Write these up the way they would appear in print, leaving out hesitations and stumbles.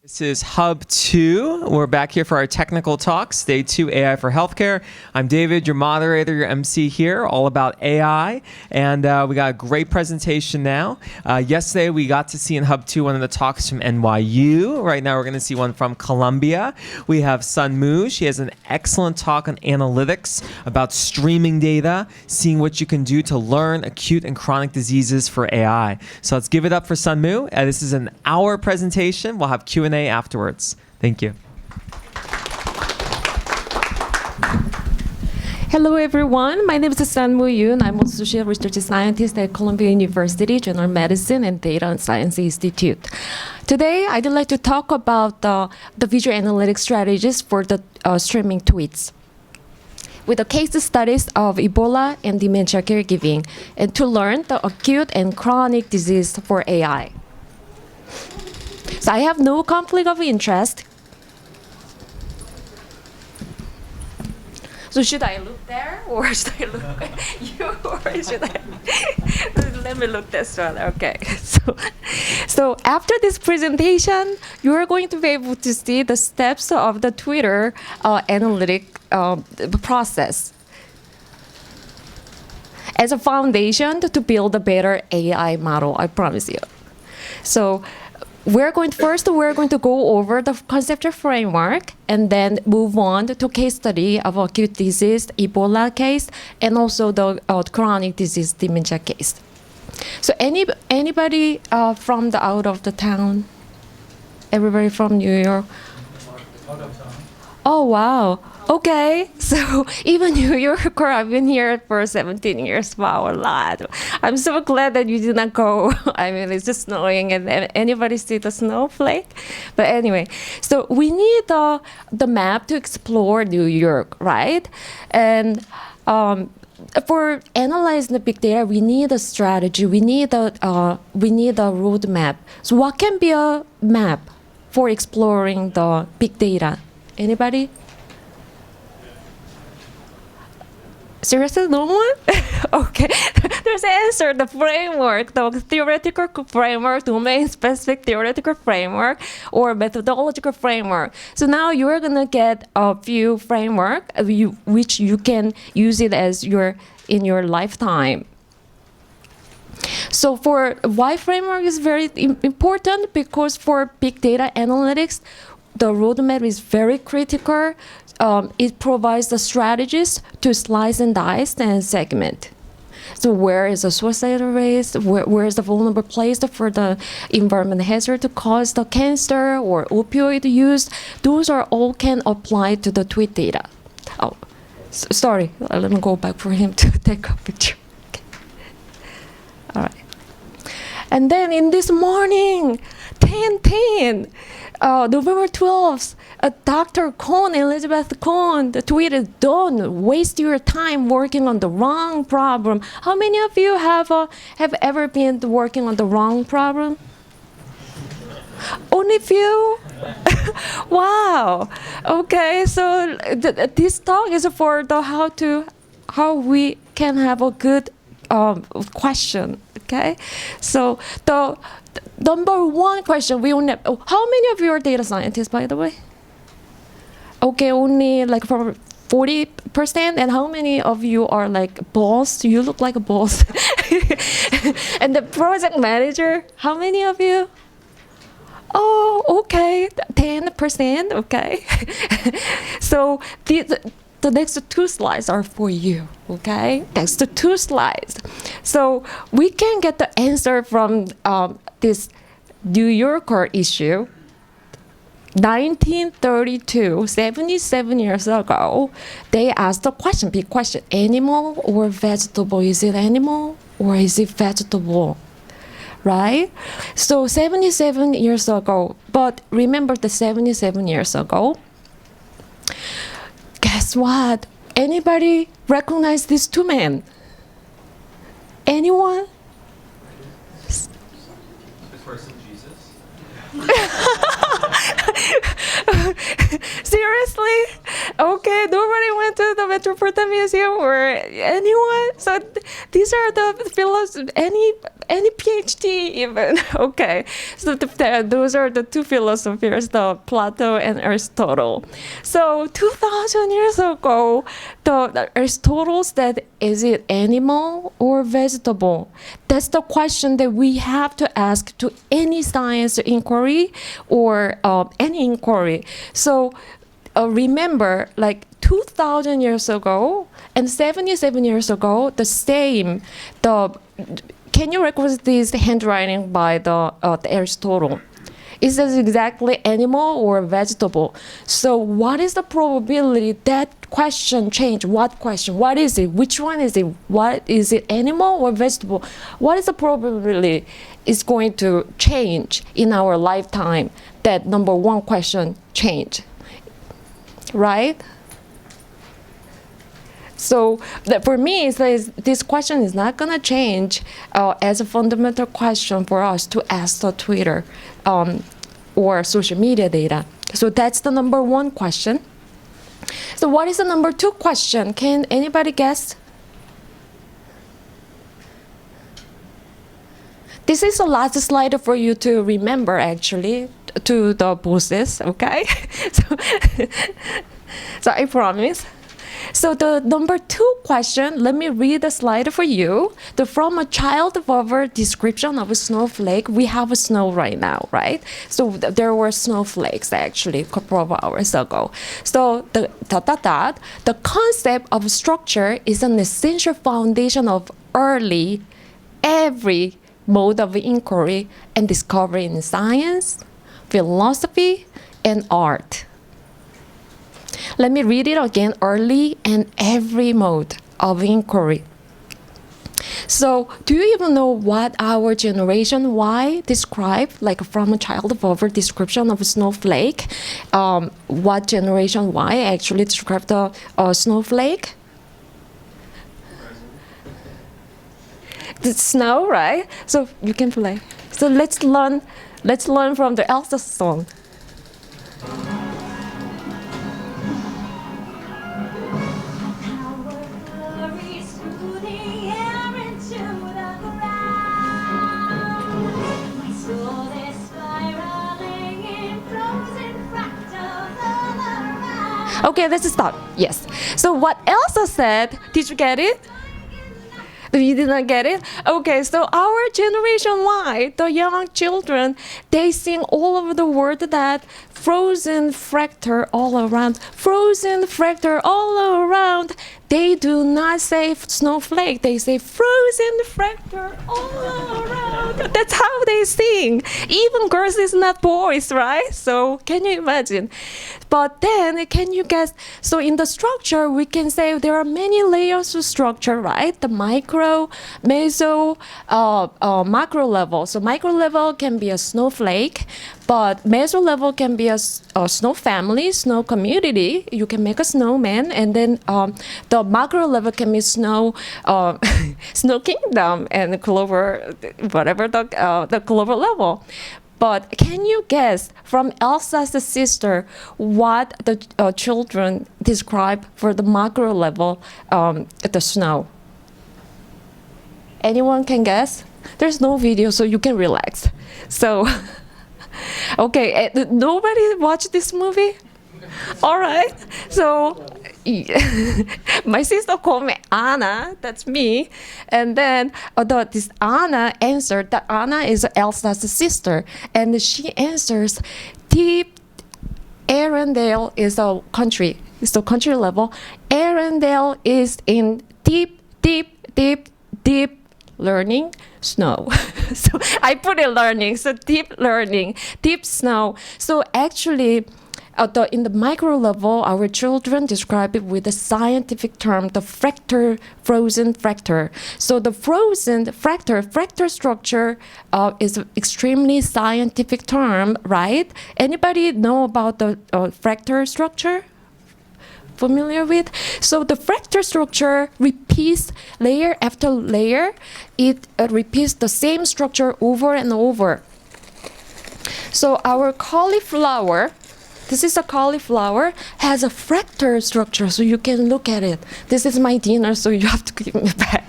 This is Hub 2. We're back here for our technical talks, Day 2 AI for Healthcare. I'm David, your moderator, your MC here, all about AI. And we got a great presentation now. Yesterday, we got to see in Hub 2 one of the talks from NYU. Right now, we're going to see one from Columbia. We have Sunmoo. She has an excellent talk on analytics about streaming data, seeing what you can do to learn acute and chronic diseases for AI. So let's give it up for Sunmoo. This is an hour presentation. We'll have Q&A afterwards. Thank you. Hello, everyone. My name is Sunmoo Yoon. I'm Associate Research Scientist at Columbia University General Medicine and Data Science Institute. Today, I'd like to talk about the visual analytics strategies for the streaming tweets with the case studies of Ebola and dementia caregiving, and to learn the acute and chronic disease for AI. So I have no conflict of interest. So should I look there, or should I look at you, or should I? Let me look this one. Okay. So after this presentation, you are going to be able to see the steps of the Twitter analytic process as a foundation to build a better AI model. I promise you. So we're going to go over the conceptual framework and then move on to case study of acute disease, Ebola case, and also the chronic disease, dementia case. So anybody from the out of the town? Everybody from New York? Out of town. Oh, wow. Okay, so even New Yorker, I've been here for 17 years. Wow, a lot. I'm so glad that you did not go. I mean, it's just snowing, and anybody see the snowflake? But anyway, so we need the map to explore New York, right? And for analyzing the big data, we need a strategy. We need a roadmap. So what can be a map for exploring the big data? Anybody? Seriously, no one? Okay. There's the answer, the framework, the theoretical framework, domain-specific theoretical framework, or methodological framework. So now you're going to get a few framework which you can use it as in your lifetime. So for why framework is very important, because for big data analytics, the roadmap is very critical. It provides the strategies to slice and dice and segment. So where is the suicide rate? Where is the vulnerable place for the environment hazard to cause the cancer or opioid use? Those are all can apply to the tweet data. Oh, sorry. Let me go back for him to take a picture. Okay. All right. And then in this morning, 10:10. November 12th, Dr. Cohn, Elizabeth Cohn, tweeted, "Don't waste your time working on the wrong problem." How many of you have ever been working on the wrong problem? Only few? Wow. Okay, so this talk is for the how we can have a good question. Okay, so the number one question we only have, how many of you are data scientists, by the way? Okay, only like for 40%. And how many of you are like boss? You look like a boss. And the project manager, how many of you? Oh, okay, 10%. Okay. So the next two slides are for you, okay? Next two slides. So we can get the answer from this New Yorker issue. 1932, 77 years ago, they asked the question, big question, animal or vegetable? Is it animal or is it vegetable? Right? So 77 years ago, but remember the 77 years ago, guess what? Anybody recognize these two men? Anyone? The person Jesus? Seriously? Okay, nobody went to the Metropolitan Museum or anyone? So these are the philosophers, any PhD even. Okay, so those are the two philosophers, the Plato and Aristotle. So 2,000 years ago, the Aristotle said, is it animal or vegetable? That's the question that we have to ask to any science inquiry or any inquiry. So remember, like 2,000 years ago and 77 years ago, the same. Can you record this handwriting by the Aristotle? Is this exactly animal or vegetable? So what is the probability that question change? What question? What is it? Which one is it? What is it, animal or vegetable? What is the probability is going to change in our lifetime that number one question change? Right? So for me, this question is not going to change as a fundamental question for us to ask the Twitter or social media data. So that's the number one question. So what is the number two question? Can anybody guess? This is the last slide for you to remember, actually, to the bosses, okay? So I promise. So the number two question, let me read the slide for you. From a child over description of a snowflake, we have a snow right now, right? So there were snowflakes actually a couple of hours ago. So the concept of structure is an essential foundation of every mode of inquiry and discovery in science, philosophy, and art. Let me read it again, early and every mode of inquiry. So do you even know what our generation Y described, like from a child over description of a snowflake? What generation Y actually described the snowflake? The snow, right? So you can play. So let's learn from the Elsa song. Okay, let's stop. Yes. So what Elsa said, did you get it? You did not get it? Okay, so our generation Y, the young children, they sing all over the world that frozen fracture all around. Frozen fracture all around. They do not say snowflake. They say frozen fracture all around. That's how they sing. Even girls is not boys, right? So can you imagine? But then, can you guess? So in the structure, we can say there are many layers of structure, right? The micro, meso, macro level. So micro level can be a snowflake, but meso level can be a snow family, snow community. You can make a snowman, and then the macro level can be snow, snow kingdom, and clover, whatever the clover level. But can you guess from Elsa's sister what the children describe for the macro level at the snow? Anyone can guess? There's no video, so you can relax. So, okay, nobody watched this movie? All right, so my sister called me Anna, that's me, and then this Anna answered that Anna is Elsa's sister, and she answers, deep Arendelle is a country, it's the country level. Arendelle is in deep learning snow. So I put it learning, so deep learning, deep snow. So actually, in the micro level, our children describe it with a scientific term, the frozen fracture. So the frozen fracture structure is an extremely scientific term, right? Anybody know about the fracture structure? Familiar with? So the fracture structure repeats layer after layer. It repeats the same structure over and over. So our cauliflower This is a cauliflower, has a fractal structure, so you can look at it. This is my dinner, so you have to give me back.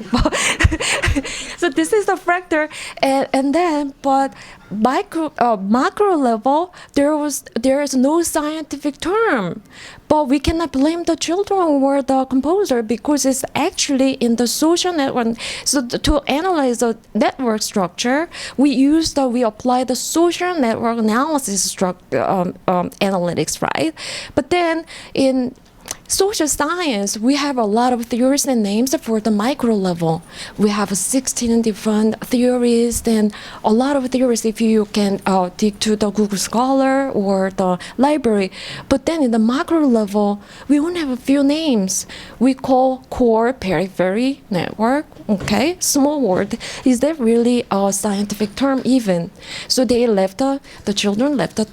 So this is the fractal, and then, but macro level, there is no scientific term. But we cannot blame the children or the composer because it's actually in the social network. So to analyze the network structure, we apply the social network analysis analytics, right? But then in social science, we have a lot of theories and names for the micro level. We have 16 different theories and a lot of theories if you can dig to the Google Scholar or the library. But then in the macro level, we only have a few names. We call core periphery network, okay? Small word. Is that really a scientific term even? So they left, the children left the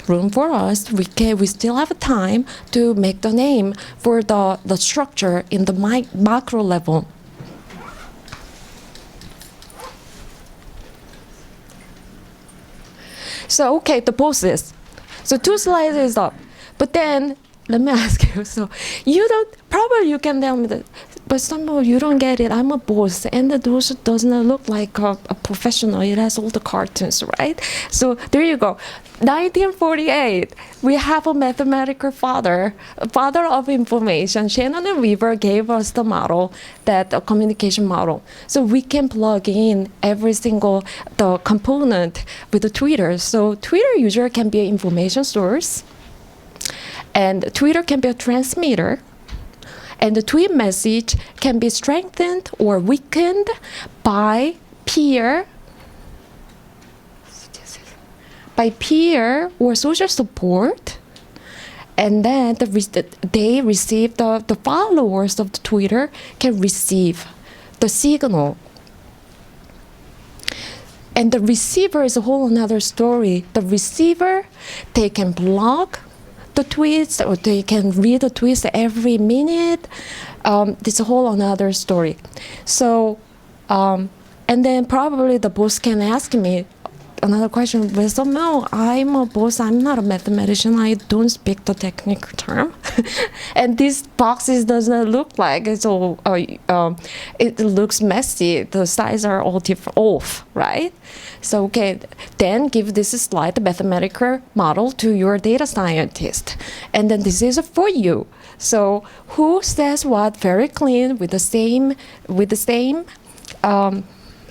room for us. We still have time to make the name for the structure in the macro level. So, okay, the poses. So 2 slides is up. But then, let me ask you, so probably you can tell me that, but somehow you don't get it. I'm a boss, and the boss doesn't look like a professional. It has all the cartoons, right? So there you go. 1948, we have a mathematical father of information. Shannon and Weaver gave us the model, a communication model. So we can plug in every single the component with the Twitter. So Twitter user can be an information source, and Twitter can be a transmitter. And the tweet message can be strengthened or weakened by peer or social support. And then they receive the followers of the Twitter can receive the signal. And the receiver is a whole another story. The receiver, they can block the tweets, or they can read the tweets every minute. It's a whole another story. So, and then probably the boss can ask me another question. Well, so no, I'm a boss. I'm not a mathematician. I don't speak the technical term. And these boxes doesn't look like it's all. It looks messy. The sizes are all different, off, right? So okay, then give this slide, the mathematical model, to your data scientist, and then this is for you. So who says what? Very clean with the same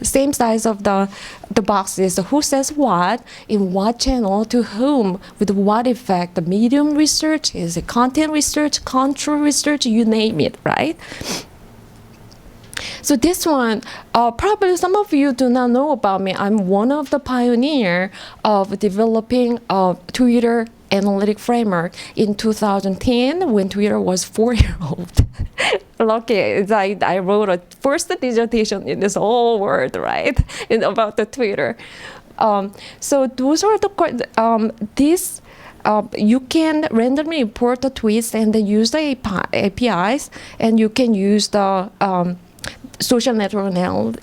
same size of the boxes. Who says what in what channel to whom with what effect? The medium research, is it content research, control research, you name it, right? So this one, probably some of you do not know about me. I'm one of the pioneer of developing a Twitter analytic framework in 2010 when Twitter was 4-year-old. Lucky, I wrote a first dissertation in this whole world, right, about the Twitter. So those are you can randomly import the tweets and then use the APIs, and you can use the social network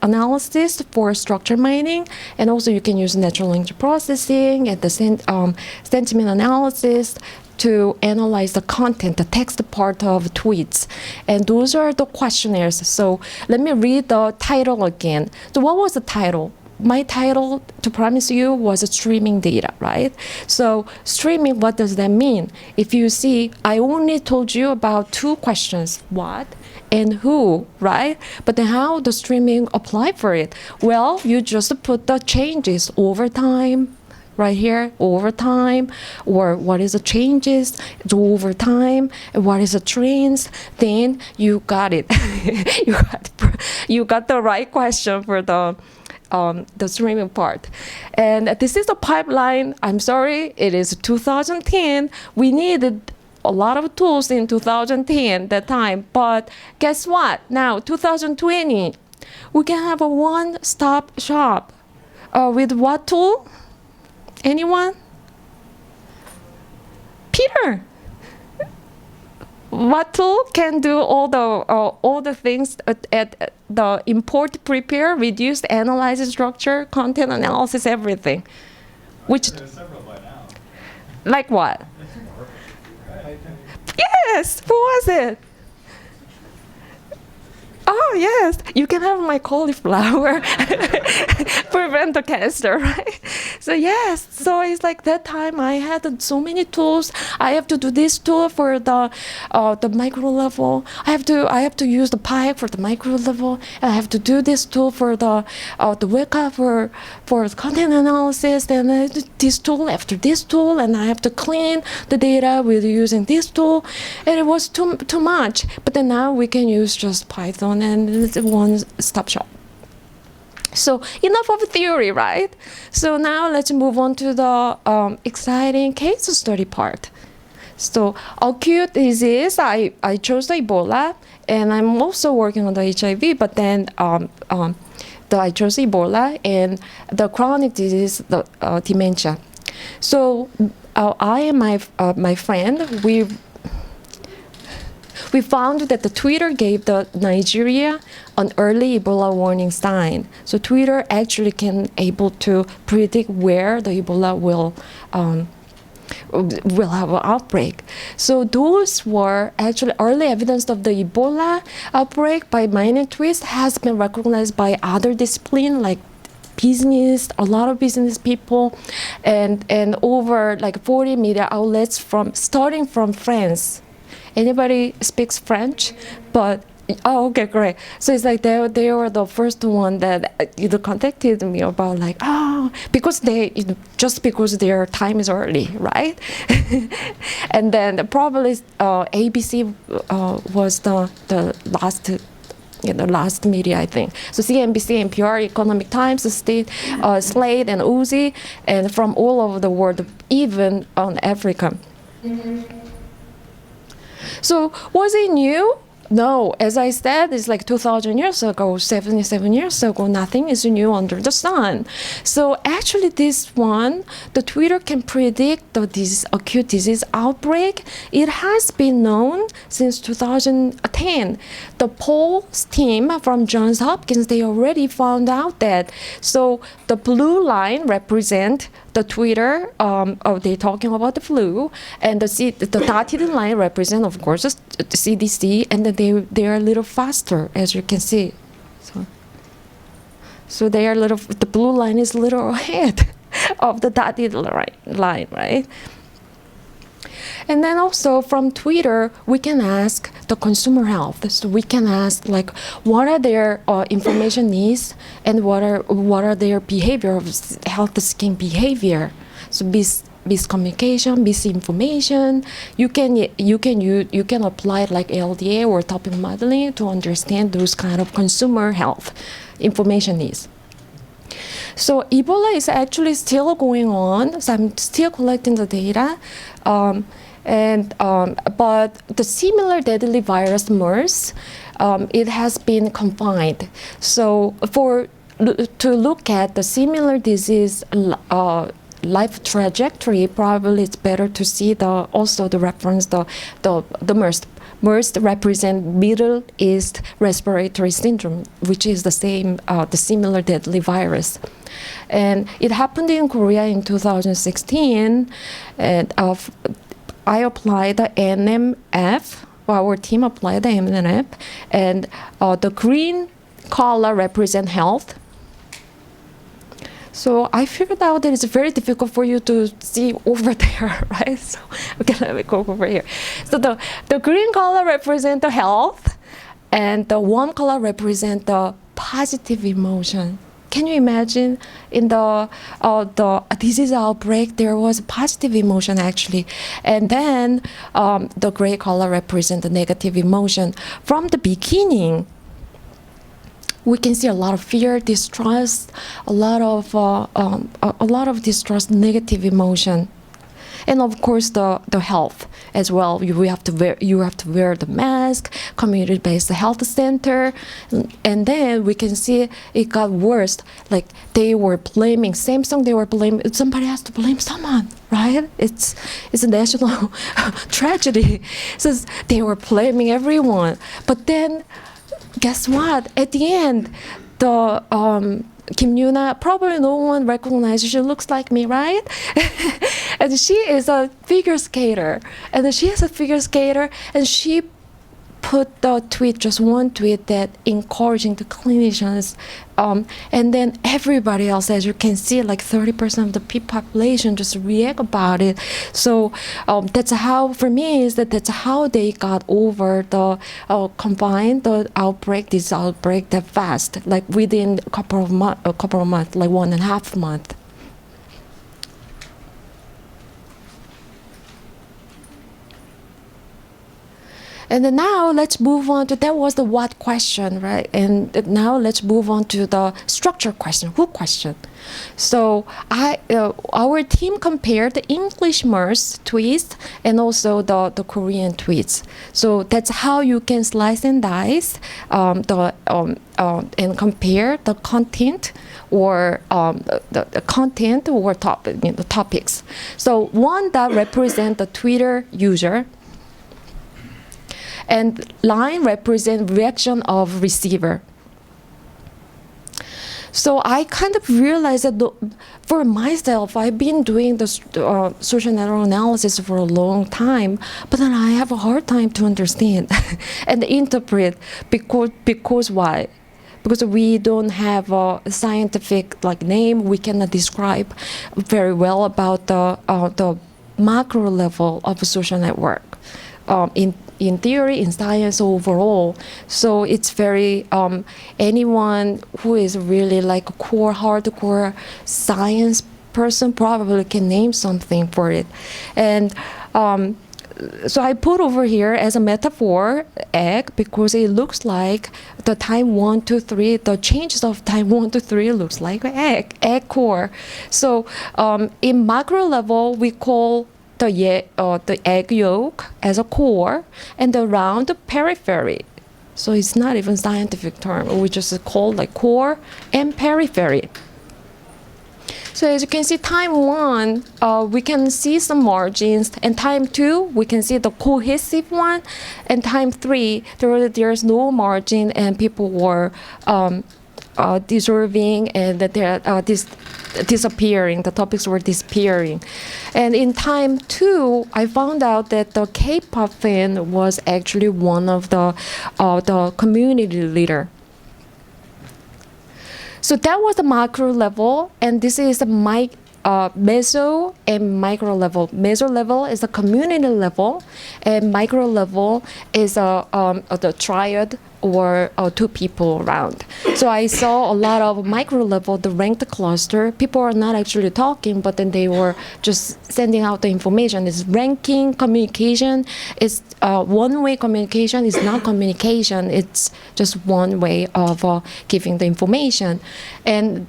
analysis for structure mining, and also you can use natural language processing and the sentiment analysis to analyze the content, the text part of tweets. And those are the questionnaires. So let me read the title again. So what was the title? My title, to promise you, was streaming data, right? So streaming, what does that mean? If you see, I only told you about 2 questions, what and who, right? But then how does streaming apply for it? Well, you just put the changes over time, right here, over time, or what is the changes over time, and what is the trends, then you got it. you got the right question for the streaming part. And this is the pipeline. I'm sorry, it is 2010. We needed a lot of tools in 2010, that time. But guess what? Now, 2020, we can have a one-stop shop. With what tool? Anyone? Peter. What tool can do all the things at the import, prepare, reduce, analyze, structure, content analysis, everything? Which? There's several by now. Like what? Yes, who was it? Oh, yes, you can have my cauliflower prevent the cancer, right? So yes, so it's like that time I had so many tools. I have to do this tool for the micro level. I have to use the pipe for the micro level. And I have to do this tool for the weka for content analysis. And this tool after this tool, and I have to clean the data with using this tool. And it was too much. But then now we can use just Python, and it's a one-stop shop. So enough of theory, right? So now let's move on to the exciting case study part. So acute disease, I chose the Ebola, and I'm also working on the HIV, but then I chose Ebola, and the chronic disease, the dementia. So I and my friend, we found that the Twitter gave the Nigeria an early Ebola warning sign. So Twitter actually can able to predict where the Ebola will have an outbreak. So those were actually early evidence of the Ebola outbreak by minor tweets has been recognized by other disciplines like business, a lot of business people, and over like 40 media outlets starting from France. Anybody speaks French? But oh, okay, great. So it's like they were the first one that contacted me about like, because just because their time is early, right? And then probably ABC was the last media, I think. So CNBC, NPR, Economic Times, the State, Slate, and Uzi, and from all over the world, even on Africa. Mm-hmm. So was it new? No, as I said, it's like 2,000 years ago, 77 years ago, nothing is new under the sun. So actually this one, the Twitter can predict the acute disease outbreak. It has been known since 2010. The Paul's team from Johns Hopkins, they already found out that. So the blue line represent the Twitter, they're talking about the flu, and the dotted line represent, of course, the CDC, and then they are a little faster, as you can see. So they are the blue line is a little ahead of the dotted line, right? And then also from Twitter, we can ask the consumer health. So we can ask like, what are their information needs, and what are their behavior of health seeking behavior. So miscommunication, misinformation. You can apply it like LDA or topic modeling to understand those kind of consumer health information needs. So Ebola is actually still going on. So I'm still collecting the data. But the similar deadly virus MERS, it has been confined. So to look at the similar disease life trajectory, probably it's better to see the reference the MERS. MERS represent Middle East Respiratory Syndrome, which is the similar deadly virus. And it happened in Korea in 2016, and I applied the NMF, our team applied the NMF, and the green color represent health. So I figured out that it's very difficult for you to see over there, right? So okay, let me go over here. So the green color represent the health, and the warm color represent the positive emotion. Can you imagine in the disease outbreak, there was a positive emotion actually. And then the gray color represents the negative emotion. From the beginning, we can see a lot of fear, distrust, a lot of distrust, negative emotion. And of course, the health as well. You have to wear the mask, community-based health center, and then we can see it got worse. Like they were blaming Samsung. They were blaming somebody has to blame someone, right? It's a national tragedy. So they were blaming everyone. But then, guess what? At the end, the Kim Yuna, probably no one recognizes she looks like me, right? And she is a figure skater. And she is a figure skater, and she put the tweet, just one tweet, that encouraging the clinicians, and then everybody else, as you can see, like 30% of the population just react about it. So that's how, for me, is that's how they got over the combined the outbreak, this outbreak that fast, like within a couple of months, like 1.5 months. And then now let's move on to, that was the what question, right? And now let's move on to the structure question, who question. So our team compared the English MERS tweets and also the Korean tweets. So that's how you can slice and dice and compare the content or the content or the topics. So one that represent the Twitter user, and line represent reaction of receiver. So I kind of realized that for myself, I've been doing the social network analysis for a long time, but then I have a hard time to understand and interpret, because why? Because we don't have a scientific name, we cannot describe very well about the macro level of a social network. In theory, in science overall. So it's very, anyone who is really like a core, hardcore science person probably can name something for it. And so I put over here as a metaphor egg, because it looks like the time 1 to 3, the changes of time 1 to 3 looks like an egg core. So in macro level, we call the egg yolk as a core and the round periphery. So it's not even scientific term. We just call like core and periphery. So as you can see, time 1, we can see some margins, and time 2, we can see the cohesive one, and time 3, there's no margin, and people were dissolving, and that they're disappearing. The topics were disappearing. And in time 2, I found out that the K-pop fan was actually one of the community leader. So that was the macro level, and this is the meso and micro level. Meso level is the community level, and micro level is the triad, or 2 people around. So I saw a lot of micro level, the ranked cluster. People are not actually talking, but then they were just sending out the information. It's ranking communication. It's one-way communication. It's not communication. It's just one way of giving the information. And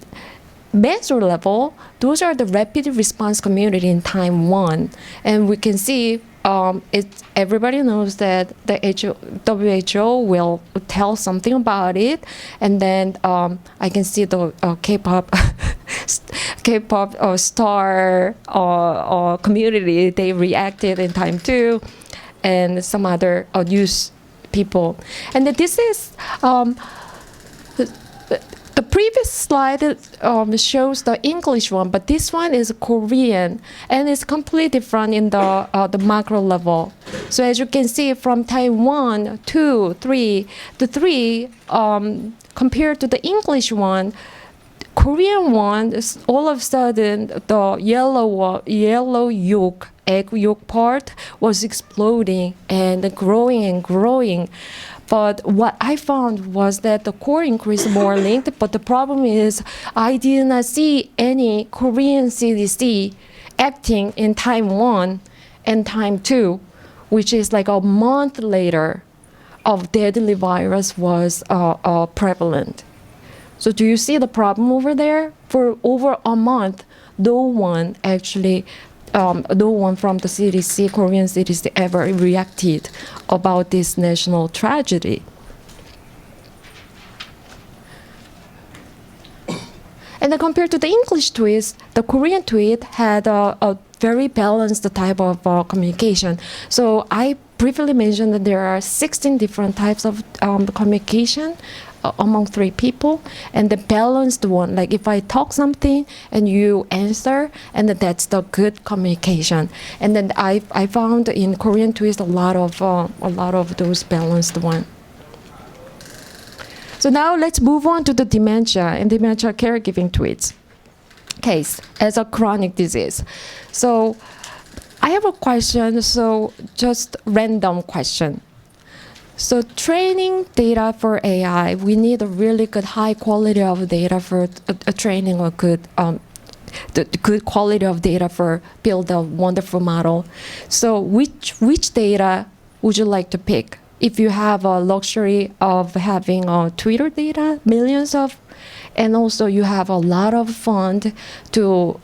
meso level, those are the rapid response community in time 1. And we can see everybody knows that the WHO will tell something about it, and then I can see the K-pop star community, they reacted in time 2, and some other news people. And this is the previous slide shows the English one, but this one is Korean, and it's completely different in the macro level. So as you can see, from time 1, 2, 3, the 3 compared to the English one, Korean one is all of a sudden the yellow yolk, egg yolk part was exploding and growing and growing. But what I found was that the core increased more linked, but the problem is I did not see any Korean CDC acting in time 1 and time 2, which is like a month later of deadly virus was prevalent. So do you see the problem over there? For over a month, no one actually no one from the CDC, Korean CDC, ever reacted about this national tragedy. And then compared to the English tweets, the Korean tweet had a very balanced type of communication. So I briefly mentioned that there are 16 different types of communication among three people, and the balanced one, like if I talk something and you answer, and that's the good communication. And then I found in Korean twist a lot of those balanced one. So now let's move on to the dementia and dementia caregiving tweets case as a chronic disease. So I have a question, so just random question. So training data for AI, we need a really good high quality of data for training a good the good quality of data for build a wonderful model. So which data would you like to pick? If you have a luxury of having Twitter data, millions of, and also you have a lot of fund to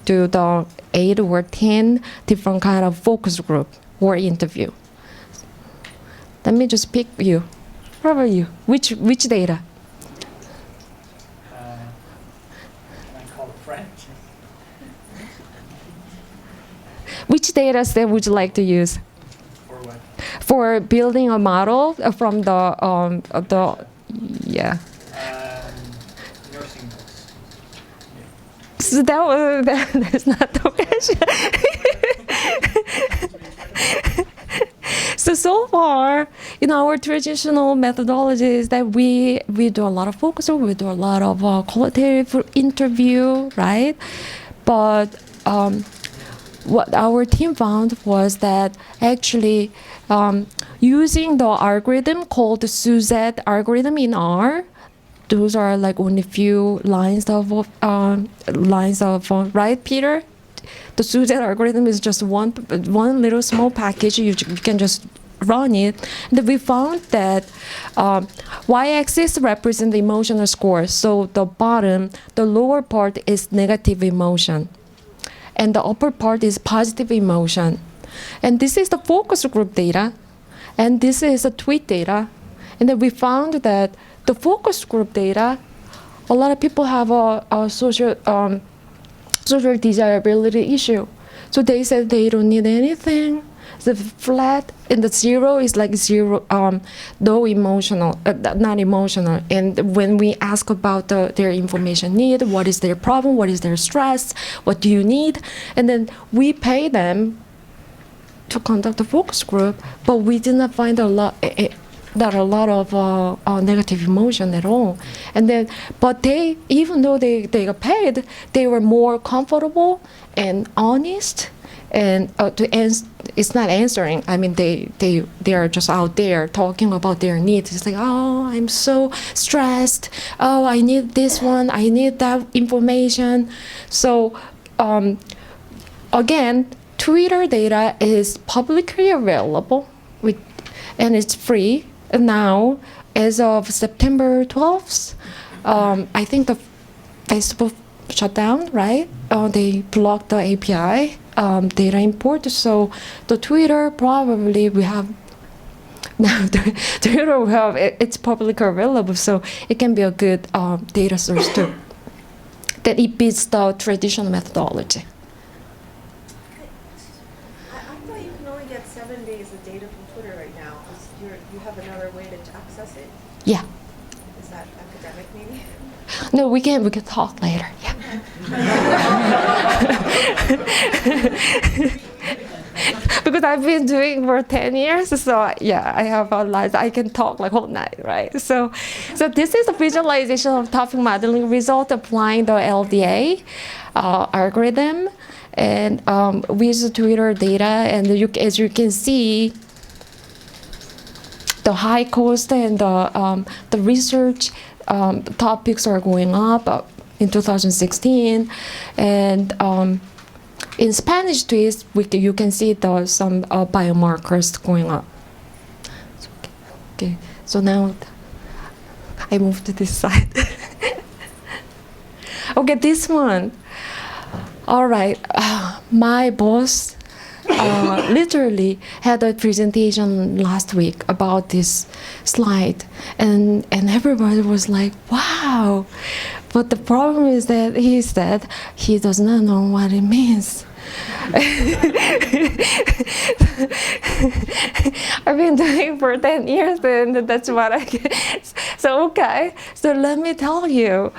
do the 8 or 10 different kind of focus group or interview. Let me just pick you. What about you? Which data? Can I call a friend? Which data set would you like to use? For what? For building a model from the yeah. Nursing books. So that's not the question. So far, in our traditional methodologies that we do a lot of focus group, we do a lot of qualitative interview, right? But what our team found was that actually using the algorithm called the Suzette algorithm in R, those are like only few lines of right, Peter? The Suzette algorithm is just one little small package. You can just run it. And we found that y-axis represents the emotional score. So the bottom, the lower part is negative emotion, and the upper part is positive emotion. And this is the focus group data, and this is the tweet data. And then we found that the focus group data, a lot of people have a social desirability issue. So they said they don't need anything. The flat and the zero is like zero, no emotional, not emotional. And when we ask about their information need, what is their problem, what is their stress, what do you need, and then we pay them to conduct a focus group, but we did not find a lot of negative emotion at all. And then, but they, even though they got paid, they were more comfortable and honest, and it's not answering. I mean, they are just out there talking about their needs. It's like, oh, I'm so stressed. Oh, I need this one. I need that information. So, again, Twitter data is publicly available, and it's free. Now, as of September 12th, I think the Facebook shut down, right? They blocked the API data import. So the Twitter probably we have now. Twitter we have it's publicly available, so it can be a good data source too. That it beats the traditional methodology. I thought you can only get 7 days of data from Twitter right now. You have another way to access it. Yeah. Is that academic maybe? No, we can talk later. Yeah. Because I've been doing for 10 years, so yeah, I have a lot. I can talk like whole night, right? So this is a visualization of topic modeling result applying the LDA algorithm, and with the Twitter data, and as you can see, the high cost and the research topics are going up in 2016, and in Spanish twist, you can see some biomarkers going up. Okay, so now I move to this side. Okay, this one. All right, my boss literally had a presentation last week about this slide, and everybody was like, wow. But the problem is that he said he does not know what it means. I've been doing for 10 years, and that's what I get. So, okay. So let me tell you,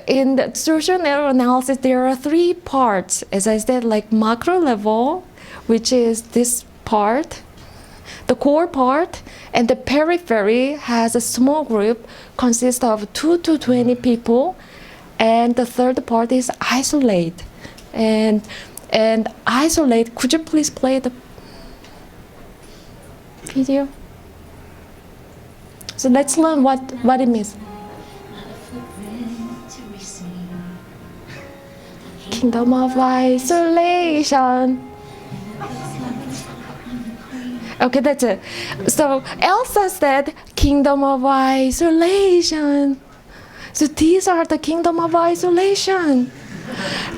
in the social network analysis, there are 3 parts. As I said, like macro level, which is this part, the core part, and the periphery has a small group, consists of 2 to 20 people, and the third part is isolate. And isolate, could you please play the video? So let's learn what it means. Kingdom of isolation. Okay, that's it. So Elsa said, kingdom of isolation. So these are the kingdom of isolation.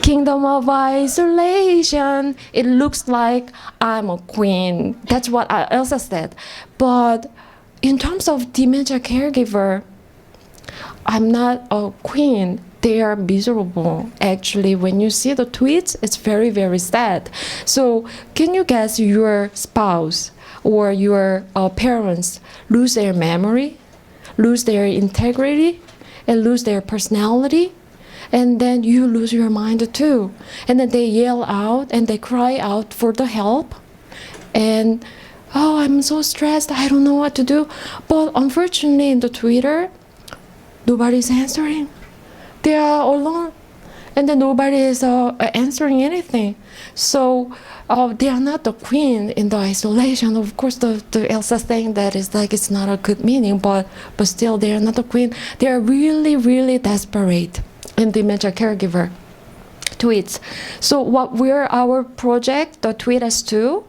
Kingdom of isolation. It looks like I'm a queen. That's what Elsa said. But in terms of dementia caregiver, I'm not a queen. They are miserable. Actually, when you see the tweets, it's very, very sad. So can you guess your spouse or your parents lose their memory, lose their integrity, and lose their personality? And then you lose your mind too. And then they yell out and they cry out for the help. And, oh, I'm so stressed, I don't know what to do. But unfortunately in the Twitter, nobody's answering. They are alone. And then nobody is answering anything. So they are not the queen in the isolation. Of course, the Elsa thing that is like, it's not a good meaning, but still they are not the queen. They are really, really desperate in dementia caregiver tweets. So what we're our project, the Tweet as 2,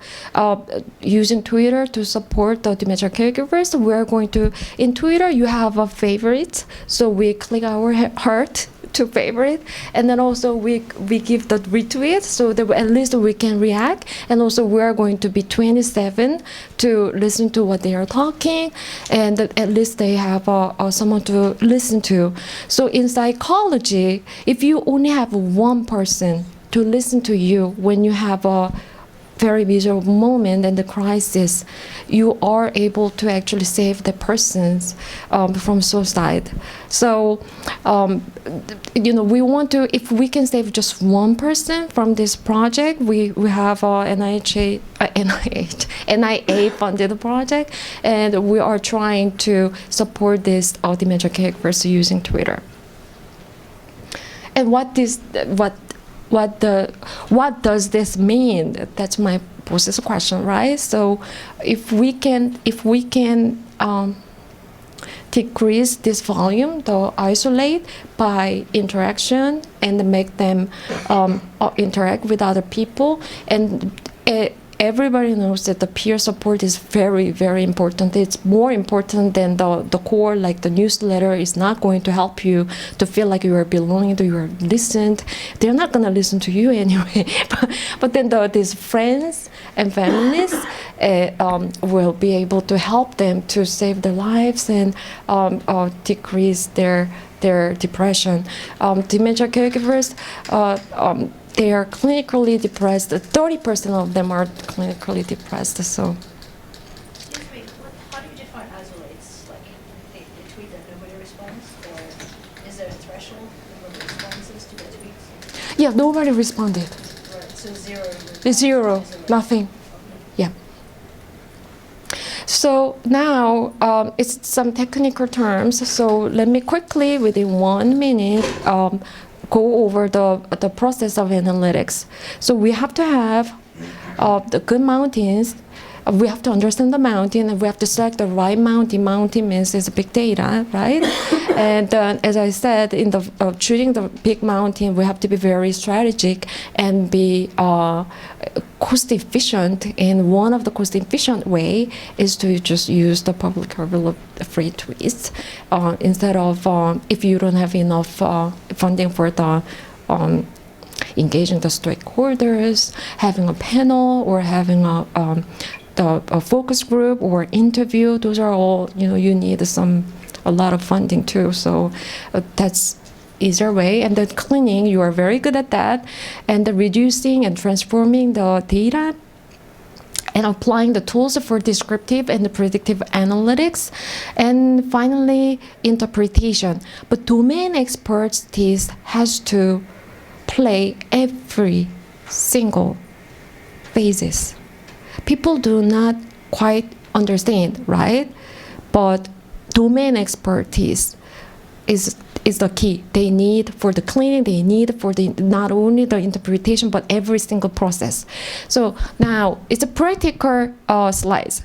using Twitter to support the dementia caregivers. We're going to, in Twitter you have a favorite, so we click our heart to favorite, and then also we give the retweet so that at least we can react. And also we are going to be 27 to listen to what they are talking, and at least they have someone to listen to. So in psychology, if you only have one person to listen to you when you have a very miserable moment and the crisis, you are able to actually save the persons from suicide. So, we want to, if we can save just one person from this project, we have a NIA funded project, and we are trying to support this dementia caregivers using Twitter. And what does this mean? That's my boss's question, right? So if we can decrease this volume, the isolate by interaction and make them interact with other people, and everybody knows that the peer support is very, very important. It's more important than the core, like the newsletter is not going to help you to feel like you are belonging, to you are listened. They're not going to listen to you anyway. But then these friends and families will be able to help them to save their lives and decrease their depression. Dementia caregivers, they are clinically depressed. 30% of them are clinically depressed. So. Excuse me, how do you define isolates? Like they tweet that nobody responds, or is there a threshold number of responses to the tweets? Yeah, nobody responded. Right, so zero. Zero, nothing. Yeah. So now it's some technical terms. So let me quickly, within 1 minute, go over the process of analytics. So we have to have the good mountains. We have to understand the mountain, and we have to select the right mountain. Mountain means it's big data, right? And as I said, in the choosing the big mountain, we have to be very strategic and be cost efficient. And one of the cost efficient way is to just use the public available free tweets instead of if you don't have enough funding for the engaging the stakeholders, having a panel, or having a focus group or interview. Those are all, you need a lot of funding too. So that's easier way. And the cleaning, you are very good at that. And the reducing and transforming the data and applying the tools for descriptive and predictive analytics. And finally, interpretation. But domain expertise has to play every single phases. People do not quite understand, right? But domain expertise is the key. They need for the cleaning, they need for the not only the interpretation, but every single process. So now it's a practical slides.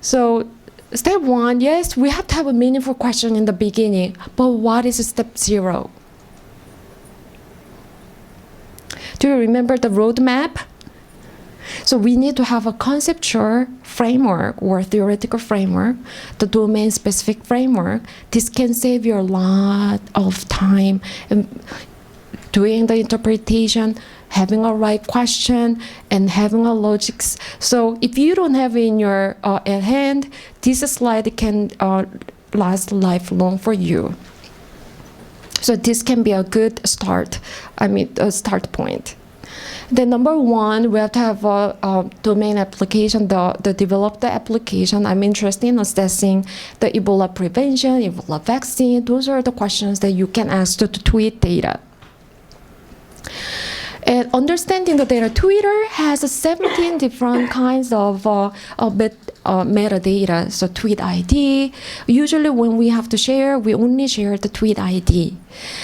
So step one, yes, we have to have a meaningful question in the beginning, but what is step 0? Do you remember the roadmap? So we need to have a conceptual framework or theoretical framework, the domain-specific framework. This can save you a lot of time in doing the interpretation, having a right question, and having a logics. So if you don't have it in your at hand, this slide can last lifelong for you. So this can be a good start. A start point. Then number 1, we have to have a domain application, the develop the application. I'm interested in assessing the Ebola prevention, Ebola vaccine. Those are the questions that you can ask to tweet data. And understanding the data, Twitter has 17 different kinds of metadata. So tweet ID. Usually when we have to share, we only share the tweet ID.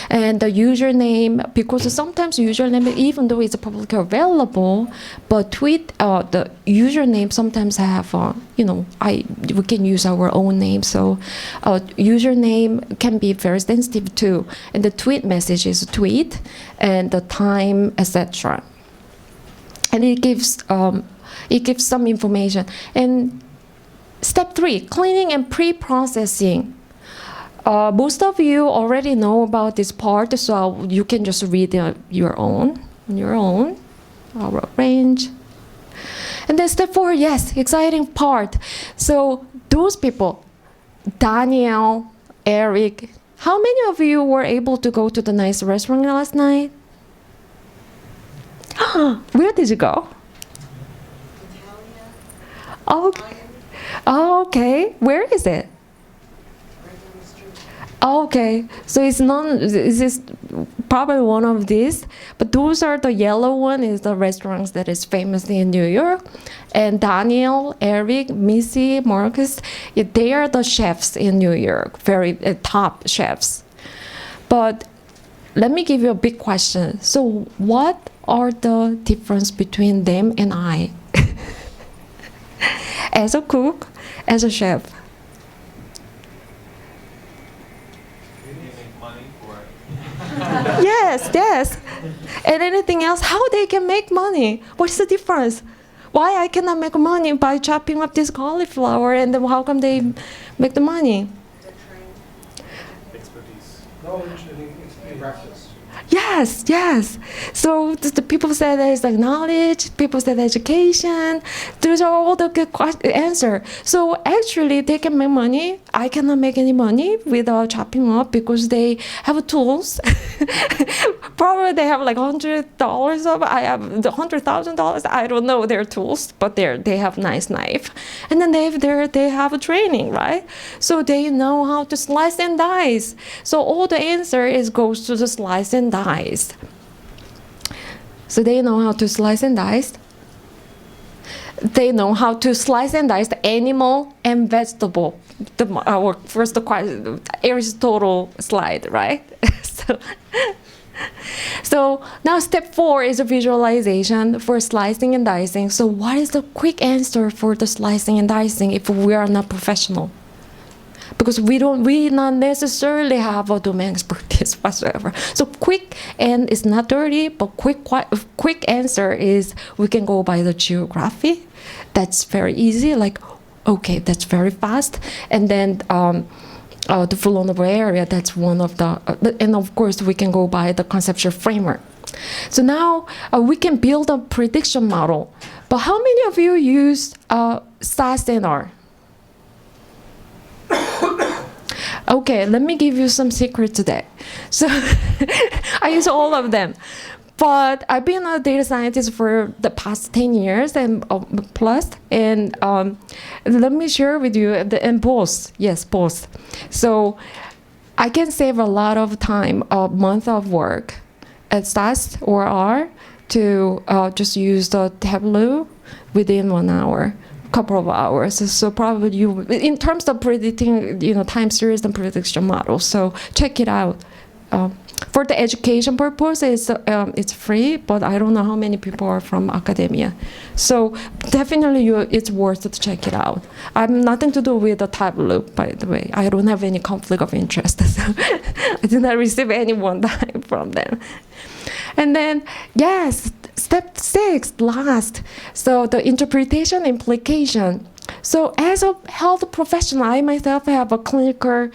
And the username, because sometimes username, even though it's publicly available, but the username sometimes have, we can use our own name. So username can be very sensitive too. And the tweet message is tweet and the time, etc. And it gives some information. And step 3, cleaning and pre-processing. Most of you already know about this part, so you can just read your own range. And then step 4, yes, exciting part. So those people, Daniel, Eric, how many of you were able to go to the nice restaurant last night? Where did you go? Okay. Where is it? Okay, so it's probably one of these, but those are the yellow one is the restaurants that is famous in New York. And Daniel, Eric, Missy, Marcus, they are the chefs in New York, very top chefs. But let me give you a big question. So what are the difference between them and I? As a cook, as a chef. Yes. And anything else, how they can make money? What's the difference? Why I cannot make money by chopping up this cauliflower, and then how come they make the money? Expertise. Knowledge and practice. Yes. So the people say there's like knowledge, people say education. Those are all the good answer. So actually they can make money. I cannot make any money without chopping up because they have tools. Probably they have like $100 of. I have $100,000. I don't know their tools, but they have nice knife, and then they have a training, right? So they know how to slice and dice. So all the answer goes to the slice and dice. So they know how to slice and dice. They know how to slice and dice the animal and vegetable. Our first Aristotle slide, right? So now step 4 is a visualization for slicing and dicing. So what is the quick answer for the slicing and dicing if we are not professional? Because we not necessarily have a domain expertise whatsoever. So quick, and it's not dirty, but quick answer is we can go by the geography. That's very easy. Like, okay, that's very fast. And then the vulnerable area, that's one of the, and of course we can go by the conceptual framework. So now we can build a prediction model. But how many of you use SAS and R? Okay, let me give you some secret today. So I use all of them. But I've been a data scientist for the past 10 years and plus. And let me share with you, and both. Yes, both. So I can save a lot of time, a month of work at SAS or R to just use the Tableau within 1 hour. Couple of hours. So probably you, in terms of predicting, time series and prediction models. So check it out. For the education purpose, it's free, but I don't know how many people are from academia. So definitely, it's worth to check it out. I'm nothing to do with the Tableau, by the way. I don't have any conflict of interest. So I did not receive any one dime from them. And then, yes, step 6, last. So the interpretation implication. So as a health professional, I myself have a clinical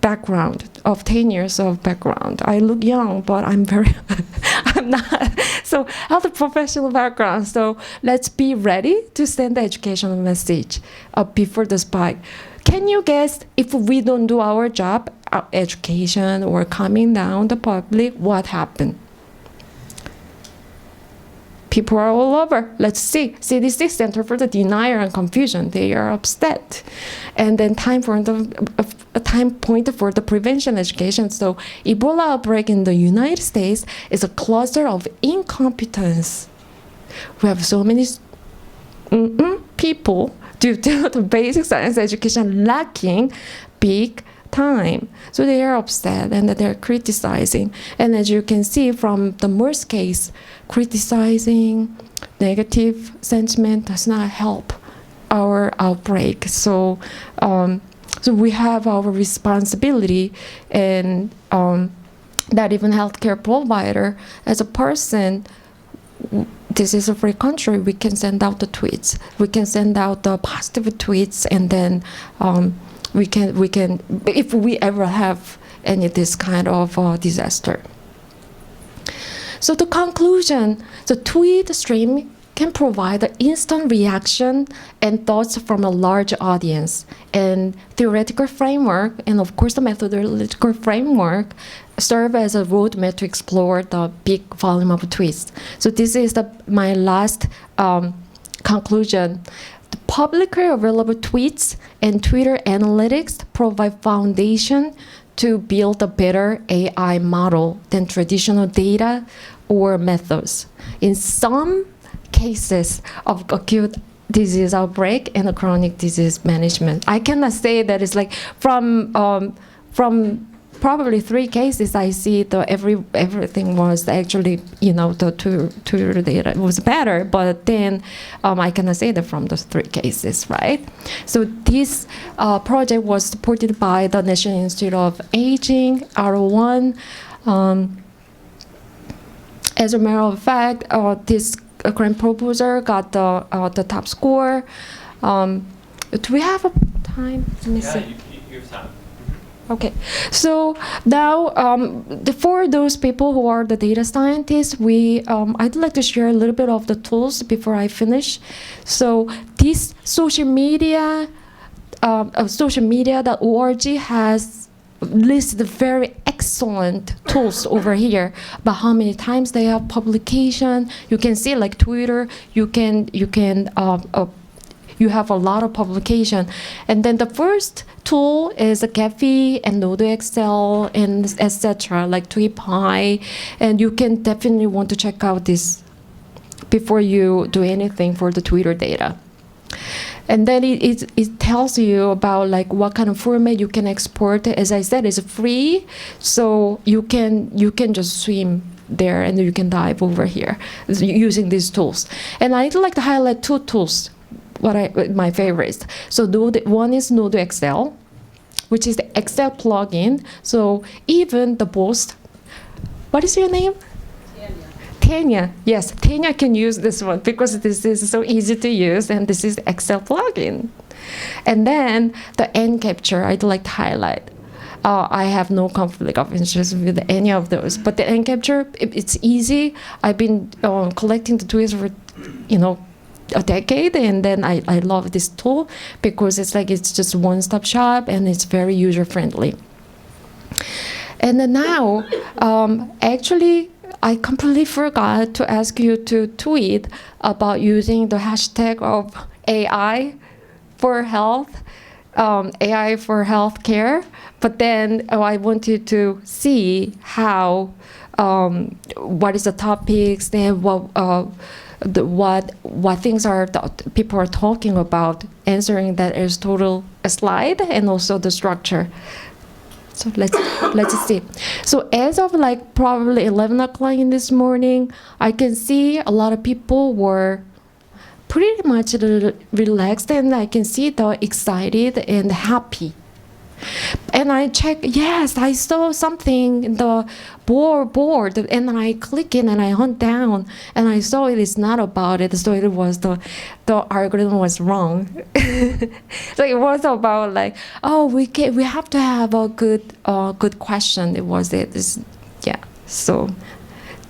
background of 10 years of background. I look young, but I'm I'm not. So health professional background. So let's be ready to send the educational message before the spike. Can you guess if we don't do our job, our education, or calming down the public, what happened? People are all over. Let's see. CDC, Center for the Denial and Confusion, they are upset. And then time point for the prevention education. So Ebola outbreak in the United States is a cluster of incompetence. We have so many people due to the basic science education lacking big time. So they are upset and they're criticizing. And as you can see from the MERS case, criticizing, negative sentiment does not help our outbreak. So, so we have our responsibility, and that even healthcare provider, as a person, this is a free country. We can send out the tweets. We can send out the positive tweets, and then we can if we ever have any this kind of disaster. So the conclusion, the tweet stream can provide an instant reaction and thoughts from a large audience. And theoretical framework, and of course the methodological framework, serve as a roadmap to explore the big volume of tweets. So this is my last conclusion. The publicly available tweets and Twitter analytics provide foundation to build a better AI model than traditional data or methods. In some cases of acute disease outbreak and a chronic disease management, I cannot say that it's like from probably 3 cases I see everything was actually the Twitter data was better, but then I cannot say that from those 3 cases, right? So this project was supported by the National Institute of Aging, R1. As a matter of fact, this grant proposal got the top score. Do we have a time? Let me see. You have time. Okay, so now for those people who are the data scientists, I'd like to share a little bit of the tools before I finish. So this social media, socialmedia.org has listed very excellent tools over here about how many times they have publication. You can see like Twitter, you have a lot of publication. And then the first tool is a Gephi and NodeXL and etc. like TweetPy. And you can definitely want to check out this before you do anything for the Twitter data. And then it tells you about like what kind of format you can export. As I said, it's free, so you can just swim there and you can dive over here using these tools. And I'd like to highlight 2 tools. My favorites. So one is NodeXL, which is the Excel plugin. So even the boss, what is your name? Tanya. Yes, Tanya can use this one because this is so easy to use, and this is the Excel plugin. And then the end capture, I'd like to highlight. I have no conflict of interest with any of those, but the end capture, it's easy. I've been collecting the tweets for, a decade, and then I love this tool because it's just one-stop shop and it's very user-friendly. And then now, actually, I completely forgot to ask you to tweet about using the hashtag of AI for health, AI for healthcare. But then I wanted to see how, what is the topics and what things are people are talking about. Answering that is total a slide and also the structure. So let's see. So as of like probably 11 o'clock in this morning, I can see a lot of people were pretty much relaxed, and I can see the excited and happy. And I check, yes, I saw something in the board, and I click in and I hunt down, and I saw it is not about it. So it was the algorithm was wrong. So it was about like, oh, we have to have a good question. It was it. Yeah. So.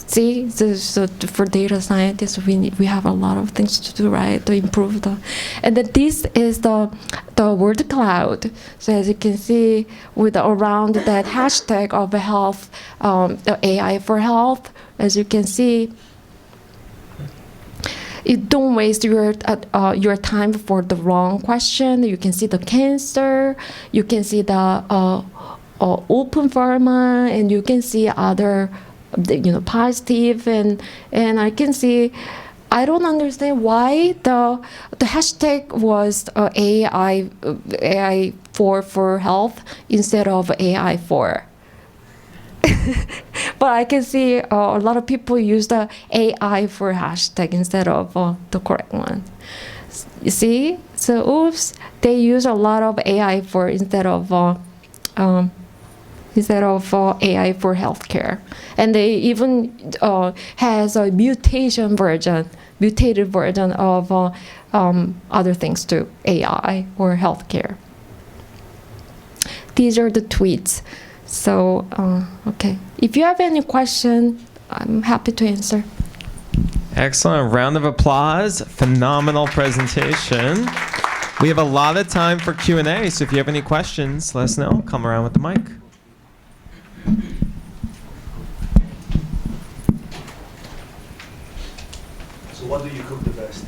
See, so for data scientists, we have a lot of things to do, right, to improve and then this is the word cloud. So as you can see, with around that hashtag of health, the AI for health, as you can see, you don't waste your time for the wrong question. You can see the cancer, you can see the open pharma, and you can see other positive, and I can see, I don't understand why the hashtag was AI for health instead of AI for. But I can see a lot of people use the AI for hashtag instead of the correct one. You see? So oops, they use a lot of AI for instead of AI for healthcare. And they even has a mutated version of other things too, AI or healthcare. These are the tweets. So, okay. If you have any question, I'm happy to answer. Excellent. Round of applause. Phenomenal presentation. We have a lot of time for Q&A, so if you have any questions, let us know. Come around with the mic. So what do you cook the best?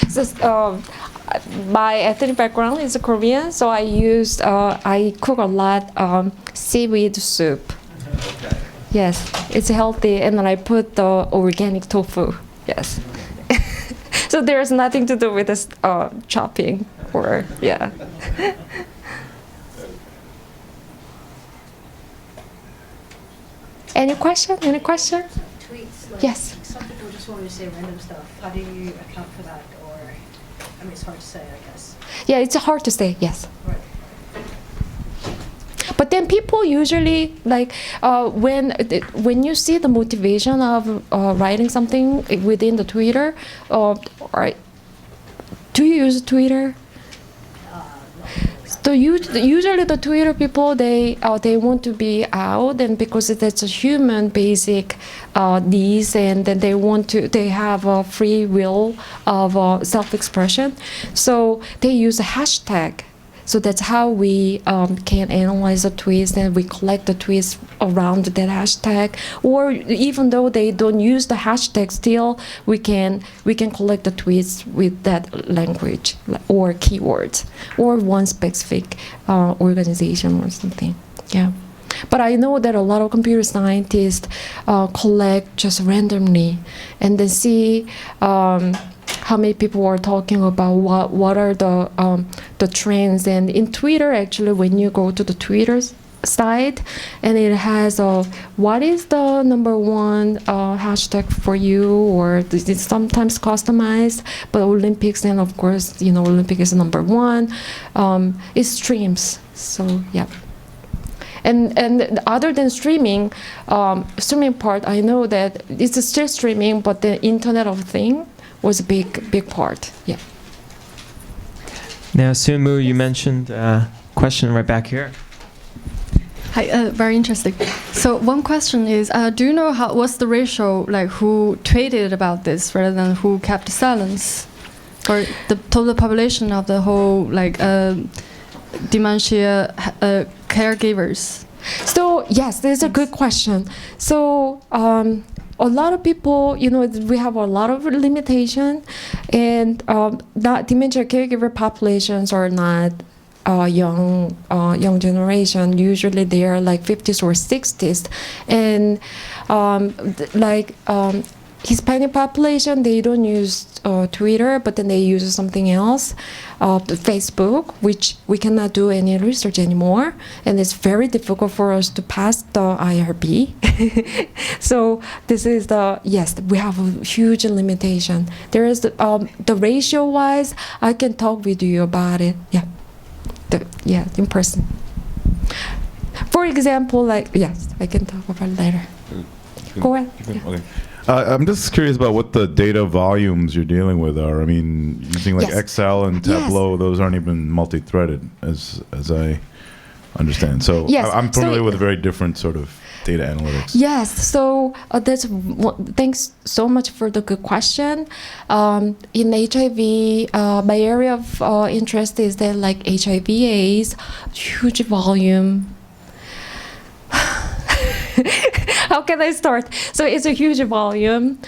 So, my ethnic background is Korean, so I cook a lot seaweed soup. Okay. Yes, it's healthy, and then I put the organic tofu. Yes. So there's nothing to do with this chopping or yeah. Any question? Any question? Tweets, like, Yes. some people just want to say random stuff. How do you account for that? Or, I mean, it's hard to say, I guess. Yeah, it's hard to say. Yes. Right. But then people usually like when you see the motivation of writing something within the Twitter, or do you use Twitter? So usually the Twitter people, they want to be out, and because that's a human basic needs, and then they have a free will of self-expression, so they use a hashtag. So that's how we can analyze the tweets, and we collect the tweets around that hashtag. Or even though they don't use the hashtag, still we can collect the tweets with that language or keywords or one specific organization or something. Yeah. But I know that a lot of computer scientists collect just randomly and then see how many people are talking about what are the trends. And in Twitter, actually, when you go to the Twitter site, and it has what is the number one hashtag for you, or it's sometimes customized, but Olympics, and of course, Olympic is number one. It streams, so yeah. And other than streaming part, I know that it's still streaming, but the Internet of Things was a big part. Yeah. Now, Sunmoo, you mentioned question right back here. Hi, very interesting. So one question is, do you know what's the ratio, like who tweeted about this rather than who kept silence, for the total population of the whole like dementia caregivers? So yes, this is a good question. So a lot of people, we have a lot of limitation, and that dementia caregiver populations are not young generation. Usually they are like 50s or 60s, and Hispanic population, they don't use Twitter, but then they use something else, Facebook, which we cannot do any research anymore, and it's very difficult for us to pass the IRB. So this is we have a huge limitation. There is the ratio-wise, I can talk with you about it. In person. For example, yes, I can talk about it later. Go ahead. Okay. I'm just curious about what the data volumes you're dealing with are. I mean, using like Yes. Excel and Tableau, those aren't even multi-threaded, as I understand. So Yes. I'm familiar So- with a very different sort of data analytics. Yes, so thanks so much for the good question. In HIV, my area of interest is that like HIV/AIDS, huge volume. How can I start? So it's a huge volume.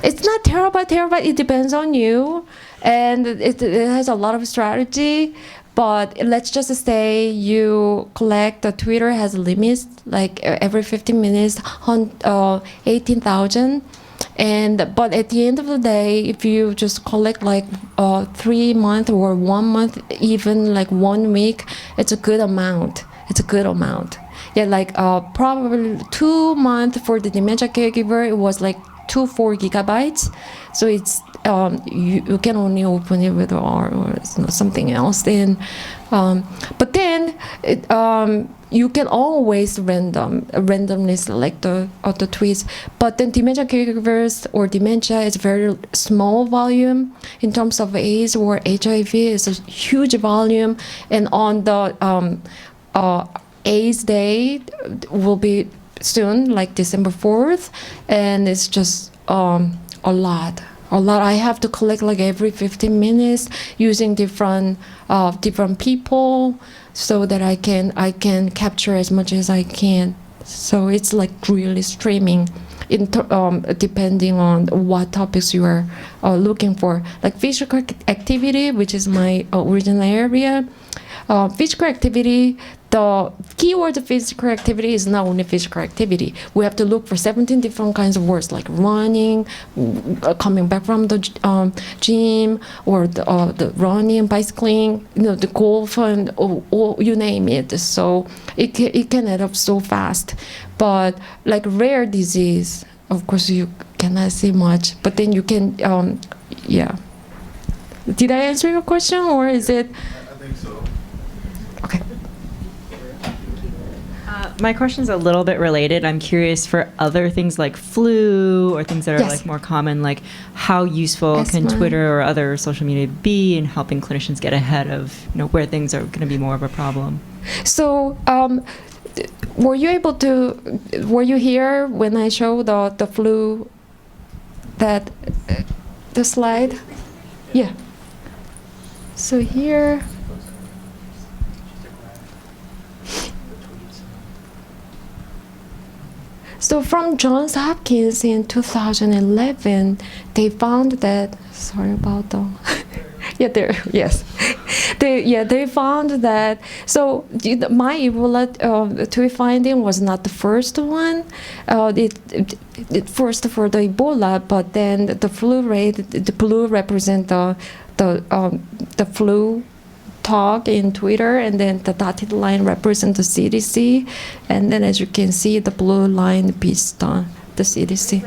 It's not terabyte. It depends on you, and it has a lot of strategy. But let's just say you collect, the Twitter has limits, like every 15 minutes, 18,000. But at the end of the day, if you just collect like 3 months or 1 month, even like 1 week, it's a good amount. Yeah, like probably 2 months for the dementia caregiver, it was like 4 gigabytes. So it's you can only open it with or something else. Then, but then you can always randomly select the tweets. But then dementia caregivers or dementia is very small volume in terms of AIDS or HIV is a huge volume, and on the AIDS Day will be soon, like December 4th, and it's just a lot. I have to collect like every 15 minutes using different people, so that I can capture as much as I can. So it's like really streaming, depending on what topics you are looking for. Like physical activity, which is my original area. Physical activity, the keyword of physical activity is not only physical activity. We have to look for 17 different kinds of words, like running, coming back from the gym, or the running, bicycling, the golf, and or you name it. So it can add up so fast. But like rare disease, of course you cannot see much, but then you can, Did I answer your question, or is it? I think so. Okay. My question is a little bit related. I'm curious for other things like flu or things that are Yes. like more common, like how useful Yes, can ma'am. Twitter or other social media be in helping clinicians get ahead of where things are going to be more of a problem? So, were you here when I showed the flu, the slide? Yeah. So here. So from Johns Hopkins in 2011, they found that, sorry about the, they found that, so my Ebola tweet finding was not the first one, it first for the Ebola, but then the flu rate, the blue represent the flu talk in Twitter, and then the dotted line represents the CDC, and then as you can see, the blue line is the CDC,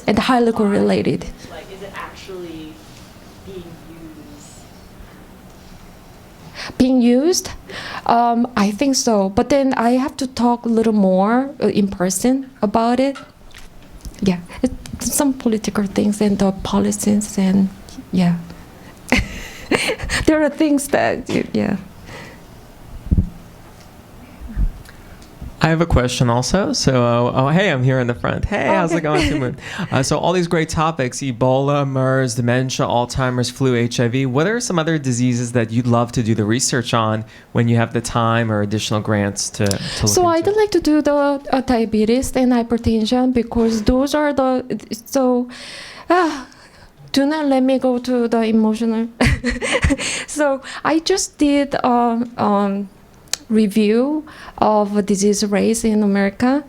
and highly correlated. Like, is it actually being used? Being used? I think so, but then I have to talk a little more in person about it. Yeah, some political things and the policies, and yeah. There are things that, yeah. I have a question also. So, hey, I'm here in the front. Hey, how's it going, Sunmoo? So all these great topics, Ebola, MERS, dementia, Alzheimer's, flu, HIV. What are some other diseases that you'd love to do the research on when you have the time or additional grants to look So into? I'd like to do the diabetes and hypertension because those are do not let me go to the emotional. So I just did review of disease rates in America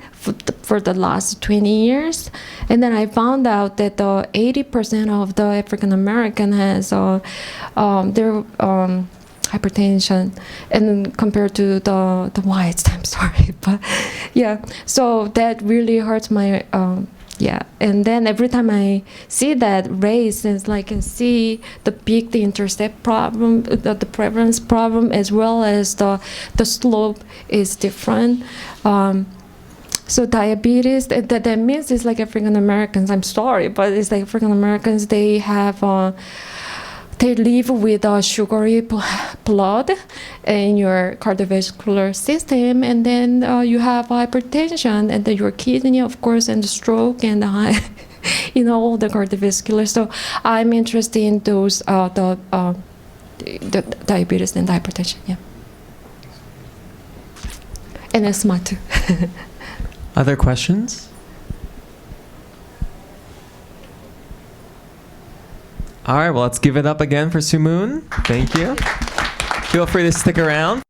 for the last 20 years, and then I found out that 80% of the African American has their hypertension, and compared to the whites, I'm sorry, but yeah, so that really hurts my yeah. And then every time I see that race, it's like I see the peak, the intercept problem, the prevalence problem, as well as the slope is different. So diabetes, that means it's like African Americans. I'm sorry, but it's like African Americans. They have they live with sugary blood in your cardiovascular system, and then you have hypertension, and then your kidney, of course, and the stroke, and all the cardiovascular. So I'm interested in those the diabetes and hypertension. Yeah, and asthma too. Other questions? All right, well, let's give it up again for Sunmoo. Thank you. Feel free to stick around.